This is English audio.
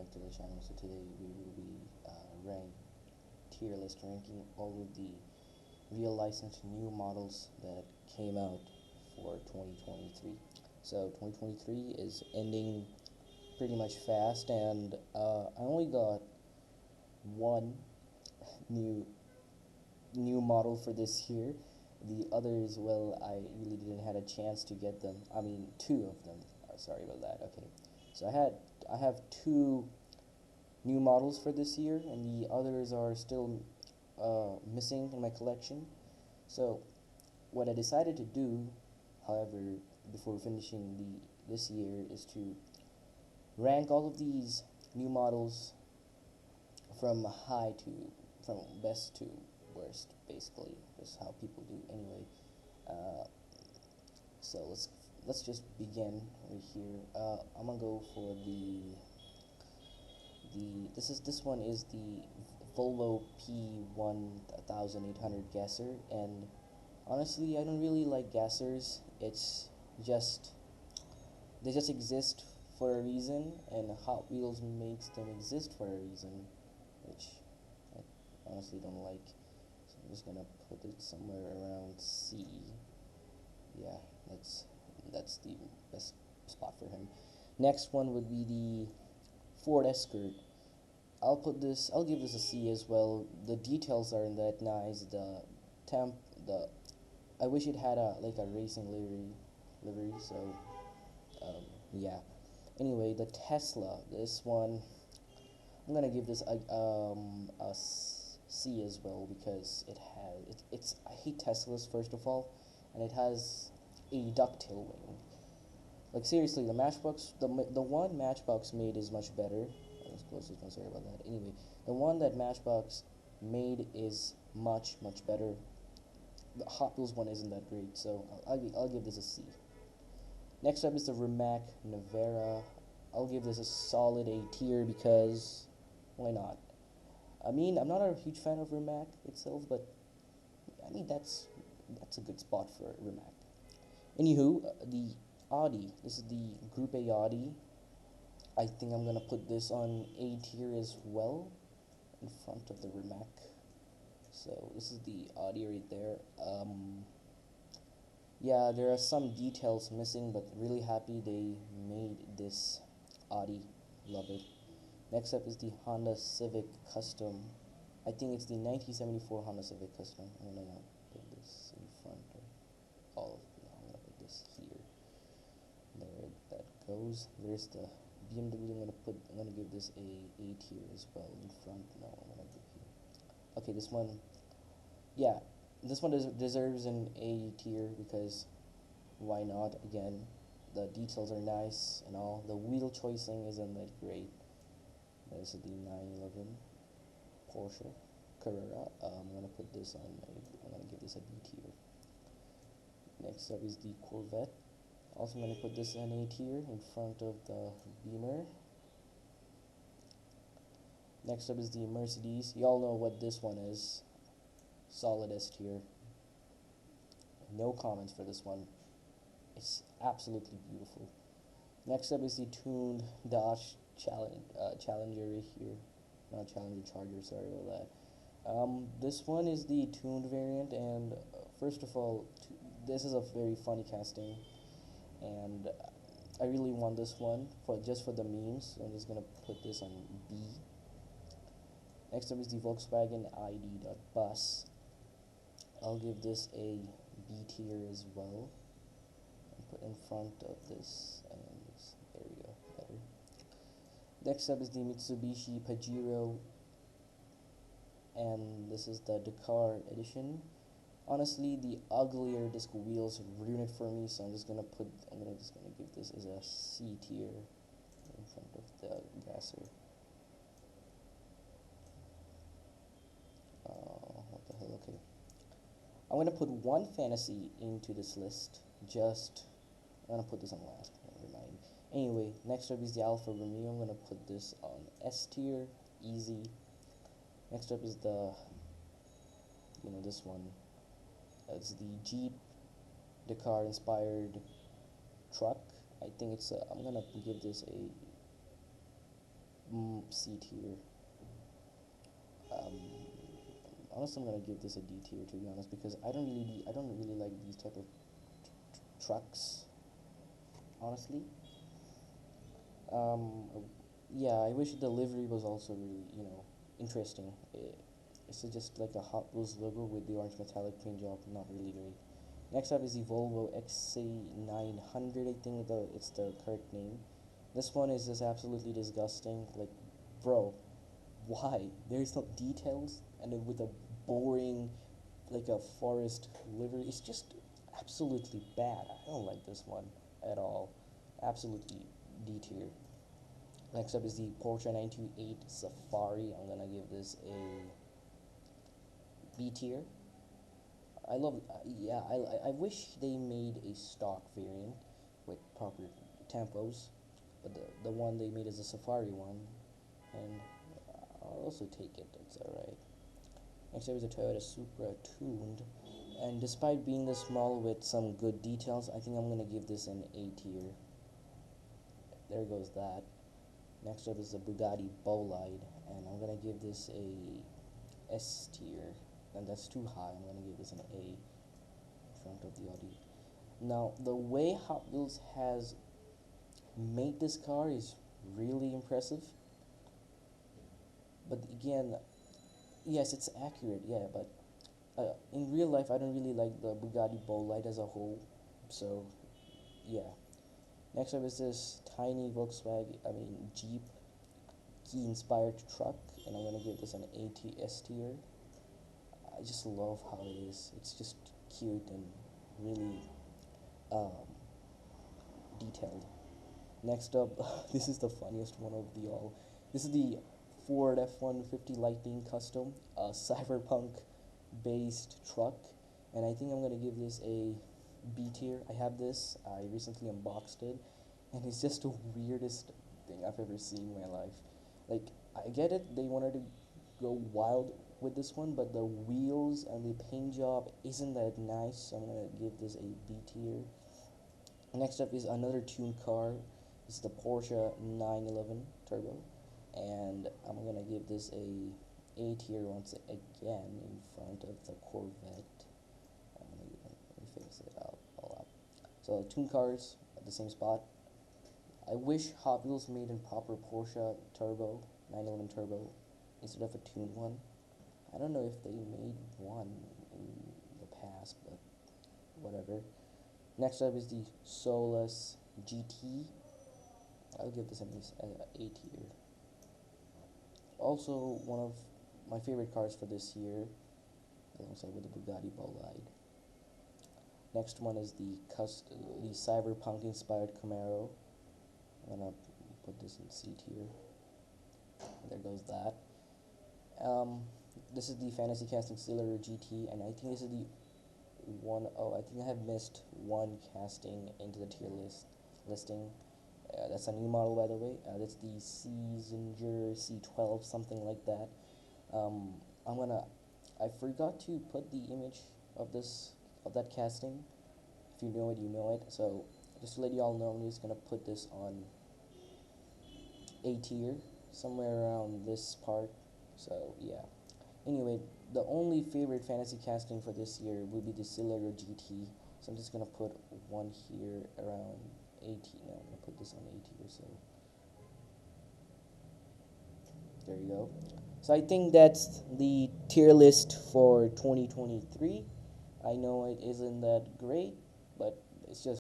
back to the channel. So today we will be tier list ranking all of the real licensed new models that came out for 2023. So 2023 is ending pretty much fast, and I only got one new model for this year. The others, well, I really didn't had a chance to get them. I mean, two of them. Sorry about that. Okay, so I have two new models for this year, and the others are still missing in my collection. So what I decided to do, however, before finishing this year, is to rank all of these new models from from best to worst, basically. That's how people do anyway. Uh, so let's just begin right here. I'm gonna go for this one is the Volvo P1800 gasser, and honestly, I don't really like gassers. It's just they just exist for a reason, and Hot Wheels makes them exist for a reason, which I honestly don't like. So I'm just gonna put it somewhere around C. Yeah, that's the best spot for him. Next one would be the Ford Escort. I'll give this a C as well. The details aren't that nice. Temp, the, I wish it had a racing livery. So, yeah. Anyway, the Tesla. This one, I'm gonna give this a C as well, because it's I hate Teslas first of all, and it has a ducktail wing. Like seriously, the one Matchbox made is much better. I was close to one, sorry about that. Anyway, the one that Matchbox made is much better. The Hot Wheels one isn't that great, so I'll give this a C. Next up is the Rimac Nevera. I'll give this a solid A tier, because why not? I mean, I'm not a huge fan of Rimac itself, but I mean that's a good spot for Rimac. Anywho, the Audi. This is the Group A Audi. I think I'm gonna put this on A tier as well, in front of the Rimac. So this is the Audi right there. Yeah, there are some details missing, but really happy they made this Audi. Love it. Next up is the Honda Civic Custom. I think it's the 1974 Honda Civic Custom. I'm gonna put this in front of all of them. I'm gonna put this here. There that goes. There's the BMW. I'm gonna give this a tier as well in front. No, I'm gonna give here. Okay, this one. Yeah, this one deserves an A tier, because why not? Again, the details are nice and all. The wheel choicing isn't that great. This is the 911 Porsche Carrera. I'm gonna put this on. I'm gonna give this a B tier. Next up is the Corvette. Also, I'm gonna put this in A tier in front of the Beamer. Next up is the Mercedes. Y'all know what this one is. Solid S tier. No comments for this one. It's absolutely beautiful. Next up is the tuned Dodge Challenger right here. Not Challenger, Charger, sorry about that. This one is the tuned variant, and first of all, this is a very funny casting, and I really want this one just for the memes, so I'm just gonna put this on B. Next up is the Volkswagen ID.Bus. I'll give this a B tier as well, and put in front of this, and this, there we go, better. Next up is the Mitsubishi Pajero, and this is the Dakar edition. Honestly, the uglier disc wheels ruin it for me, so I'm just gonna give this as a C tier in front of the gasser. What the hell? Okay, I'm gonna put one fantasy into this list. I'm gonna put this on last. Never mind. Anyway, next up is the Alfa Romeo. I'm gonna put this on S tier, easy. Next up is this one. It's the Jeep Dakar inspired truck. I think I'm gonna give this a C tier. Um, Honestly, I'm gonna give this a D tier, to be honest, because I don't really like these type of trucks. Honestly, um, yeah, I wish the livery was also really, interesting. It's just like a Hot Wheels logo with the orange metallic paint job. Not really great. Next up is the Volvo XC900. I think it's the correct name. This one is just absolutely disgusting. Like, bro, why? There's no details, and then with a boring, like a forest livery, it's just absolutely bad. I don't like this one at all. Absolutely D tier. Next up is the Porsche 928 Safari. I'm gonna give this a B tier. I love, yeah, I wish they made a stock variant with proper tempos, but the one they made is a Safari one, and I'll also take it. It's alright. Next up is a Toyota Supra tuned, and despite being this small with some good details, I think I'm gonna give this an A tier. There goes that. Next up is the Bugatti Bolide, and I'm gonna give this a S tier, and that's too high. I'm gonna give this an A in front of the Audi. Now, the way Hot Wheels has made this car is really impressive, but again, yes, it's accurate, yeah, but in real life, I don't really like the Bugatti Bolide as a whole, so yeah. Next up is this tiny Jeep key inspired truck, and I'm gonna give this an S tier. I just love how it is. It's just cute and really um, detailed. Next up, this is the funniest one of the all. This is the Ford F-150 Lightning Custom, a cyberpunk based truck, and I think I'm gonna give this a B tier. I have this. I recently unboxed it, and it's just the weirdest thing I've ever seen in my life. Like, I get it, they wanted to go wild with this one, but the wheels and the paint job isn't that nice, so I'm gonna give this a B tier. Next up is another tuned car. This is the Porsche 911 Turbo, and I'm gonna give this a tier once again in front of the Corvette. Let me fix it out all up. So tuned cars at the same spot. I wish Hot Wheels made a proper Porsche Turbo 911 Turbo instead of a tuned one. I don't know if they made one in the past, but whatever. Next up is the Solus GT. I'll give this A tier. Also, one of my favorite cars for this year, alongside with the Bugatti Bolide. Next one is the cyberpunk inspired Camaro. I'm gonna put this in C tier. There goes that. Um, this is the Fantasy Casting Celery GT, and I think this is the one oh I think I have missed one casting into the tier listing. That's a new model, by the way. That's the Seasonger C12, something like that. Um, I'm gonna. I forgot to put the image of that casting. If you know it, you know it. So just to let you all know, I'm just gonna put this on A tier, somewhere around this part. So yeah. Anyway, the only favorite fantasy casting for this year will be the Celerio GT. So I'm just gonna put one here around 18. No, I'm gonna put this on 80 or so. There you go. So I think that's the tier list for 2023. I know it isn't that great, but it's just